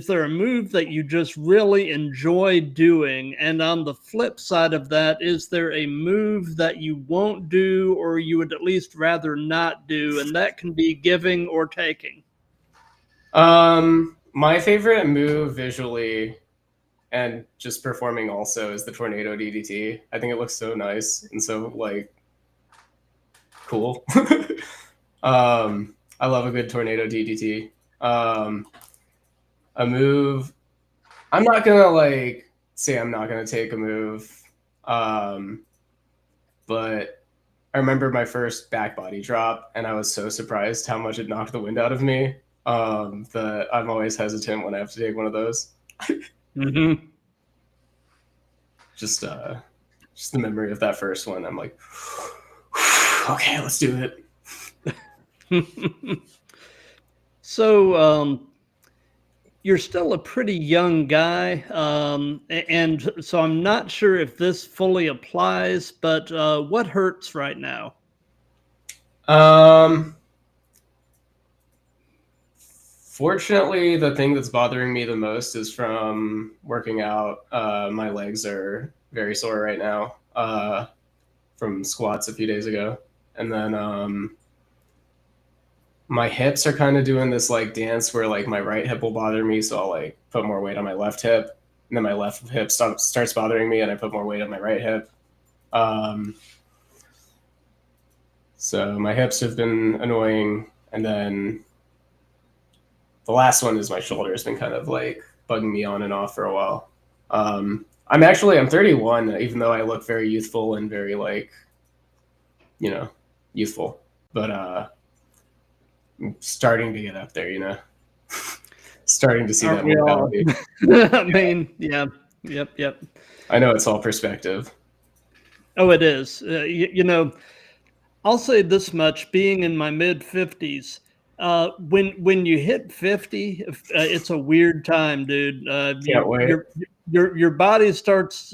there a move that you just really enjoy doing? And on the flip side of that, is there a move that you won't do or you would at least rather not do? And that can be giving or taking. My favorite move visually and just performing also is the tornado DDT. I think it looks so nice and so like cool. I love a good tornado DDT. A move. I'm not gonna like say I'm not gonna take a move. But I remember my first back body drop, and I was so surprised how much it knocked the wind out of me. That I'm always hesitant when I have to take one of those. Mm-hmm. Just the memory of that first one. I'm like, okay, let's do it. So, you're still a pretty young guy, and so I'm not sure if this fully applies, but what hurts right now? Fortunately, the thing that's bothering me the most is from working out. My legs are very sore right now from squats a few days ago. And then my hips are kind of doing this like dance where like my right hip will bother me. So I'll like put more weight on my left hip. And then my left hip starts bothering me and I put more weight on my right hip. So my hips have been annoying. And then the last one is my shoulder has been kind of like bugging me on and off for a while. I'm 31, even though I look very youthful and very like, youthful, but I'm starting to get up there, starting to see Aren't that we all? mortality. I mean, yeah, yep. I know it's all perspective. Oh, it is. I'll say this much: being in my mid 50s, when you hit 50, it's a weird time, dude. Can't wait. Your body starts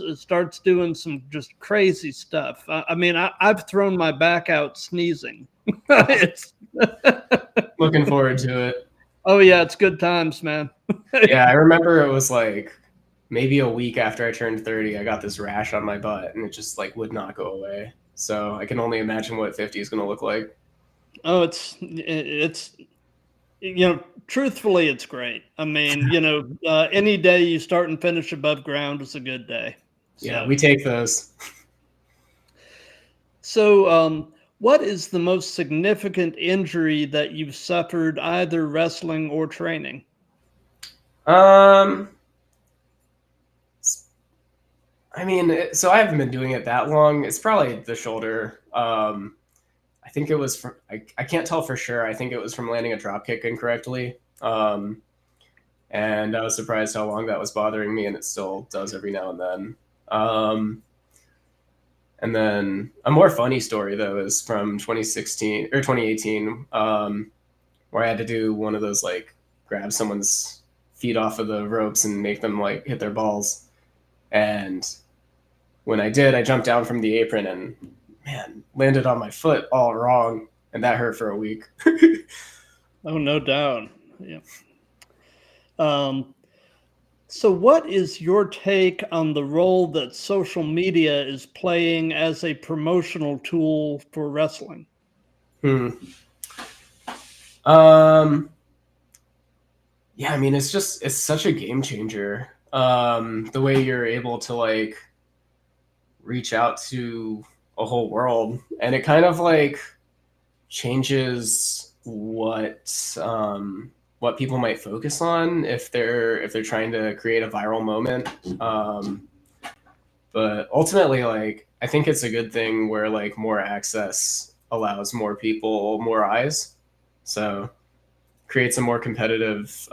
doing some just crazy stuff. I mean, I've thrown my back out sneezing. It's Looking forward to it. oh yeah, it's good times, man. Yeah, I remember it was like maybe a week after I turned 30, I got this rash on my butt and it just like would not go away. So I can only imagine what 50 is going to look like. Oh, it's truthfully, it's great. I mean, any day you start and finish above ground is a good day. So. Yeah, we take those. So, what is the most significant injury that you've suffered either wrestling or training? I mean, so I haven't been doing it that long. It's probably the shoulder. I think it was from, I can't tell for sure. I think it was from landing a drop kick incorrectly. And I was surprised how long that was bothering me, and it still does every now and then. And then a more funny story, though, is from 2016 or 2018, where I had to do one of those, like, grab someone's feet off of the ropes and make them, like, hit their balls. And when I did, I jumped down from the apron and, man, landed on my foot all wrong. And that hurt for a week. Oh, no doubt. Yeah. So what is your take on the role that social media is playing as a promotional tool for wrestling? Yeah, I mean, it's such a game changer. The way you're able to like reach out to a whole world, and it kind of like changes what people might focus on if they're trying to create a viral moment. But ultimately, like, I think it's a good thing where like more access allows more people more eyes, so creates a more competitive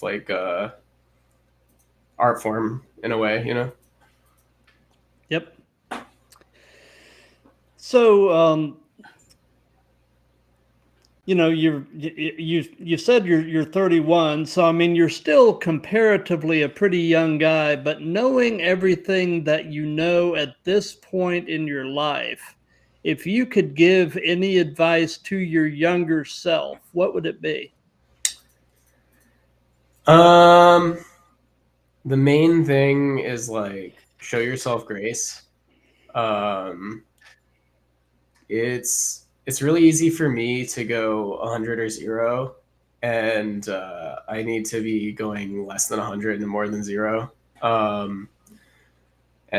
like art form in a way. Yep. So you said you're 31, so I mean you're still comparatively a pretty young guy, but knowing everything that you know at this point in your life, if you could give any advice to your younger self, what would it be? The main thing is like show yourself grace. It's really easy for me to go 100 or 0, and I need to be going less than 100 and more than 0, and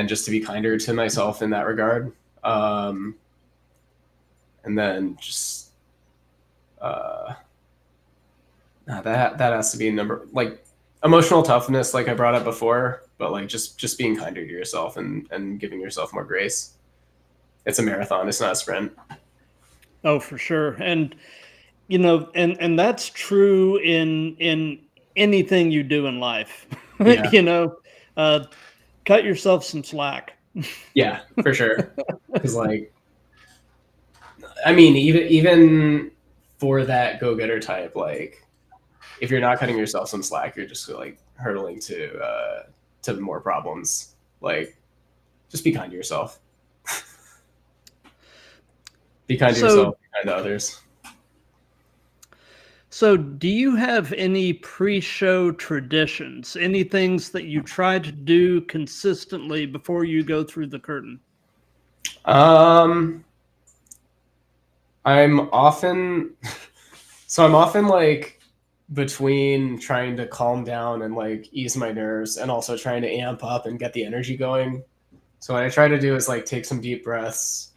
just to be kinder to myself in that regard. And then just that has to be a number, like emotional toughness, like I brought up before, but like just being kinder to yourself and giving yourself more grace. It's a marathon, it's not a sprint. Oh, for sure. And and that's true in anything you do in life. Yeah. Cut yourself some slack. Yeah, for sure. Because like, I mean, even for that go-getter type, like if you're not cutting yourself some slack, you're just like hurtling to more problems. Like, just be kind to yourself. Be kind to yourself, be kind to others. So, do you have any pre-show traditions? Any things that you try to do consistently before you go through the curtain? Um, I'm often I'm often like between trying to calm down and like ease my nerves and also trying to amp up and get the energy going. So what I try to do is like take some deep breaths,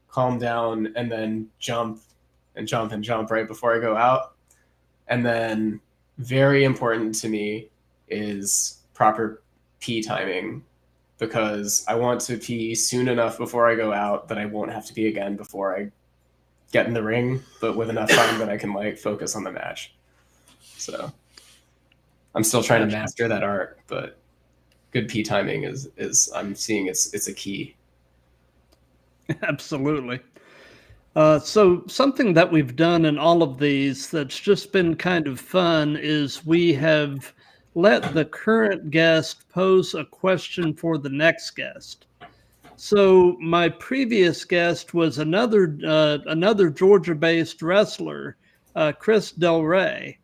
calm down, and then jump and jump and jump right before I go out. And then very important to me is proper pee timing, because I want to pee soon enough before I go out that I won't have to pee again before I get in the ring, but with enough time that I can like focus on the match. So I'm still trying to master that art, but good pee timing is I'm seeing it's a key. Absolutely. So something that we've done in all of these that's just been kind of fun is we have let the current guest pose a question for the next guest. So my previous guest was another Georgia-based wrestler, Chris Del Rey,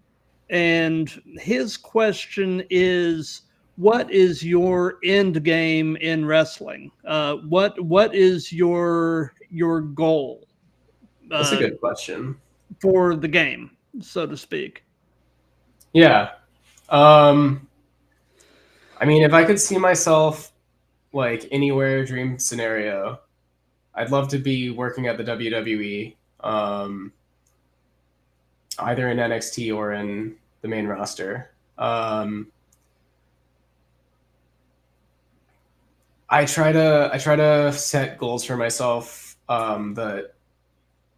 and his question is, "What is your end game in wrestling? What is your goal That's a uh, good question. for the game, so to speak?" Yeah. Um, I mean, if I could see myself like anywhere dream scenario, I'd love to be working at the WWE, either in NXT or in the main roster. I try to set goals for myself that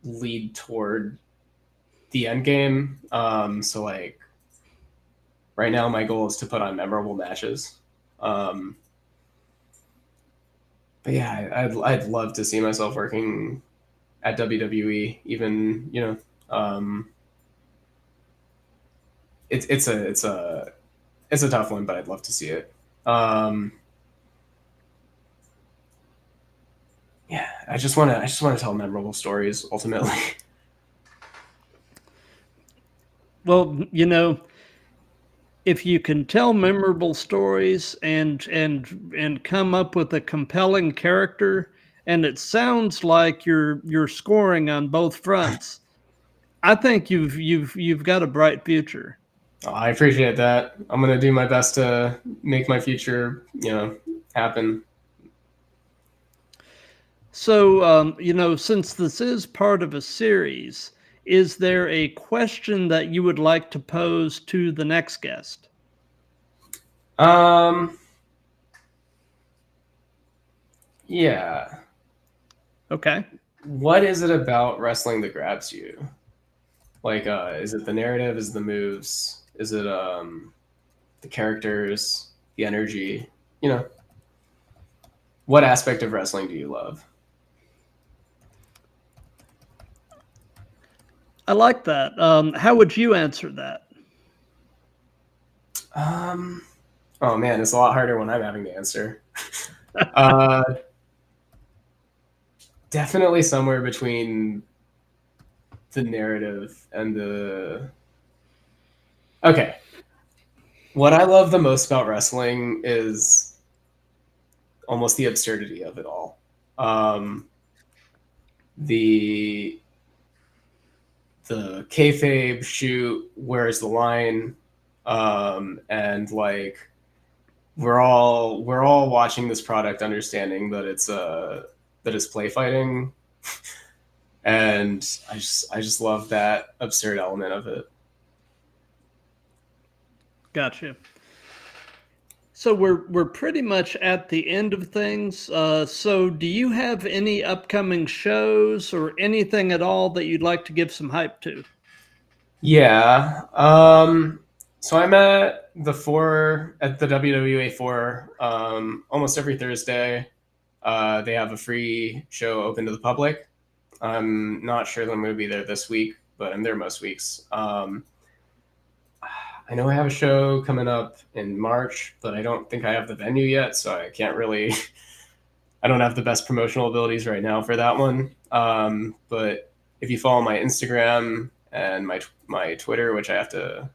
lead toward the end game. So like right now, my goal is to put on memorable matches. Um, but yeah, I'd love to see myself working at WWE. Even it's a tough one, but I'd love to see it. Yeah, I just want to tell memorable stories ultimately. Well, if you can tell memorable stories and come up with a compelling character, and it sounds like you're scoring on both fronts, I think you've got a bright future. Oh, I appreciate that. I'm gonna do my best to make my future, happen. So, since this is part of a series, is there a question that you would like to pose to the next guest? Um, yeah. Okay. What is it about wrestling that grabs you? Like, is it the narrative? Is it the moves? Is it the characters? The energy? You know, what aspect of wrestling do you love? I like that. How would you answer that? Um, oh man, it's a lot harder when I'm having to answer. uh, Definitely somewhere between the narrative and the. Okay. What I love the most about wrestling is almost the absurdity of it all. The kayfabe shoot, where's the line, and like we're all watching this product, understanding that it's play fighting, and I just love that absurd element of it. Gotcha. So we're pretty much at the end of things. So do you have any upcoming shows or anything at all that you'd like to give some hype to? Yeah. So I'm at the WWA 4 almost every Thursday. They have a free show open to the public. I'm not sure that I'm going to be there this week, but I'm there most weeks. I know I have a show coming up in March, but I don't think I have the venue yet, so I can't really. I don't have the best promotional abilities right now for that one. But if you follow my Instagram and my Twitter, which I have to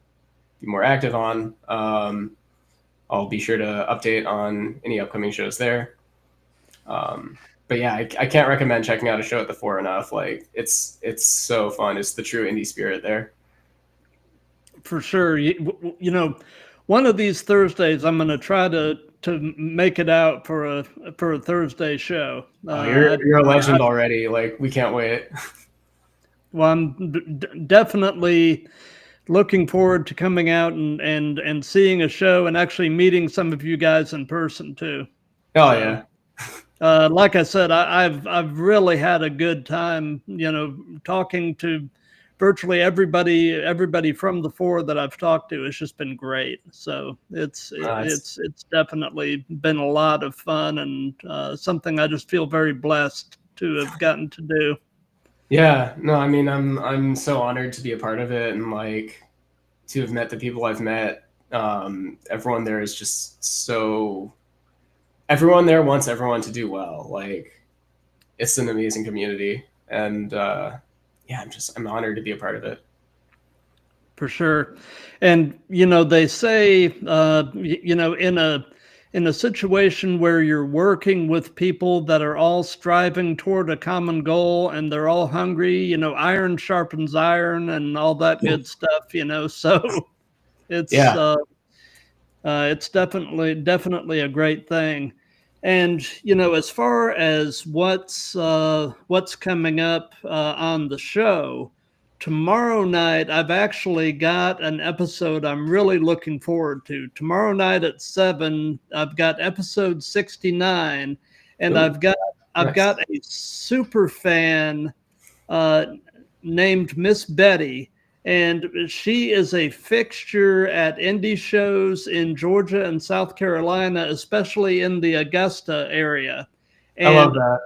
be more active on. I'll be sure to update on any upcoming shows there. But yeah, I can't recommend checking out a show at the Four enough. Like it's so fun. It's the true indie spirit there. For sure. You know, one of these Thursdays, I'm going to try to make it out for a Thursday show. Oh, you're a legend already. Like we can't wait. Well, I'm definitely looking forward to coming out and seeing a show and actually meeting some of you guys in person too. Oh yeah. Like I said, I've really had a good time, you know, talking to virtually everybody from the Four that I've talked to. It's just been great. So it's definitely been a lot of fun and something I just feel very blessed to have gotten to do. Yeah, no, I mean I'm so honored to be a part of it and like to have met the people I've met. Everyone there is just so. Everyone there wants everyone to do well. Like, it's an amazing community, and yeah, I'm honored to be a part of it. For sure. And you know, they say you know, in a situation where you're working with people that are all striving toward a common goal and they're all hungry, you know, iron sharpens iron and all that good stuff, you know. So it's Yeah. it's definitely a great thing. And you know, as far as what's coming up on the show, tomorrow night I've actually got an episode I'm really looking forward to. Tomorrow night at 7, I've got episode 69, and Ooh, I've got nice. a super fan uh, named Miss Betty, and she is a fixture at indie shows in Georgia and South Carolina, especially in the Augusta area. I love And that.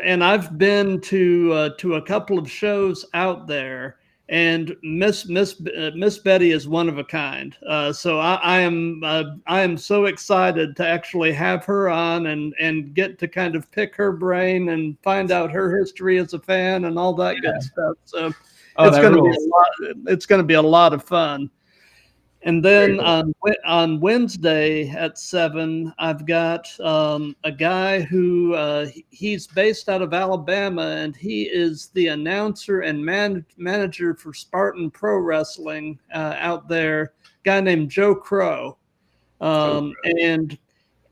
and I've been to a couple of shows out there, and Miss Betty is one of a kind. So I am so excited to actually have her on and get to kind of pick her brain and find out her history as a fan and all that good stuff. So it's going to be a lot. It's going to be a lot of fun. And then on Wednesday at 7, I've got a guy who he's based out of Alabama, and he is the announcer and manager for Spartan Pro Wrestling out there. A guy named Joe Crow, and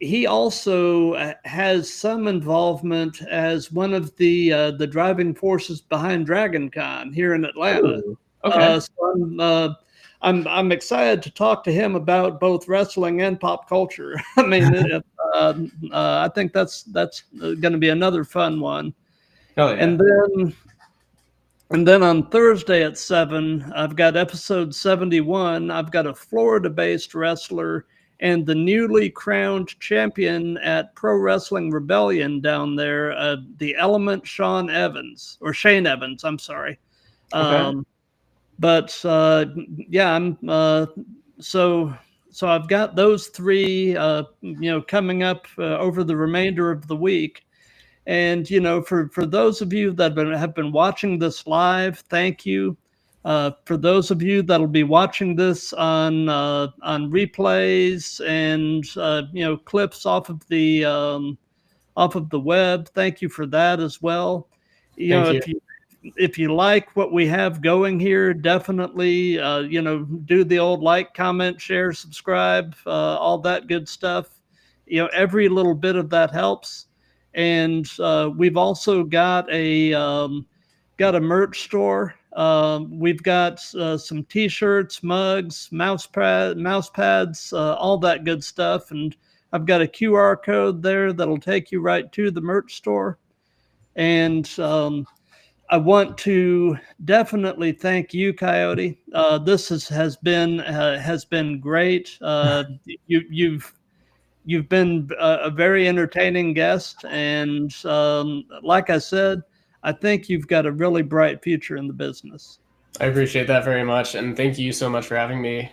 he also has some involvement as one of the driving forces behind Dragon Con here in Atlanta. Ooh, okay. So I'm excited to talk to him about both wrestling and pop culture. I mean, I think that's going to be another fun one. Oh yeah. And then on Thursday at 7, I've got episode 71. I've got a Florida-based wrestler and the newly crowned champion at Pro Wrestling Rebellion down there, the Element Shane Evans, I'm sorry. Okay. But yeah, I'm so I've got those three, you know, coming up over the remainder of the week. And you know, for those of you that have been watching this live, thank you. For those of you that'll be watching this on replays and you know, clips off of the web, thank you for that as well. You Thank know, you. if you like what we have going here, definitely you know, do the old like, comment, share, subscribe, all that good stuff. You know, every little bit of that helps. And we've also got a merch store. We've got some T-shirts, mugs, mouse pads, all that good stuff. And I've got a QR code there that'll take you right to the merch store. And I want to definitely thank you, Coyote. This has been great. You've been a very entertaining guest, and like I said, I think you've got a really bright future in the business. I appreciate that very much, and thank you so much for having me.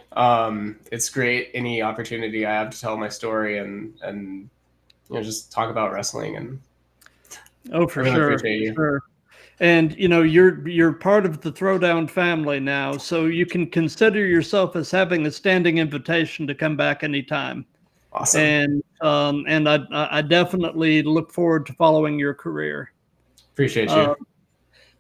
It's great any opportunity I have to tell my story and you know, just talk about wrestling, and Oh, for I really sure, appreciate you. for sure. And you're part of the Throwdown family now, so you can consider yourself as having a standing invitation to come back anytime. Awesome. And I definitely look forward to following your career. Appreciate you.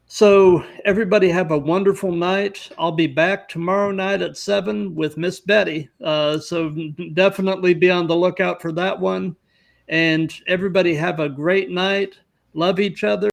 So everybody have a wonderful night. I'll be back tomorrow night at 7 with Miss Betty. So definitely be on the lookout for that one. And everybody have a great night. Love each other.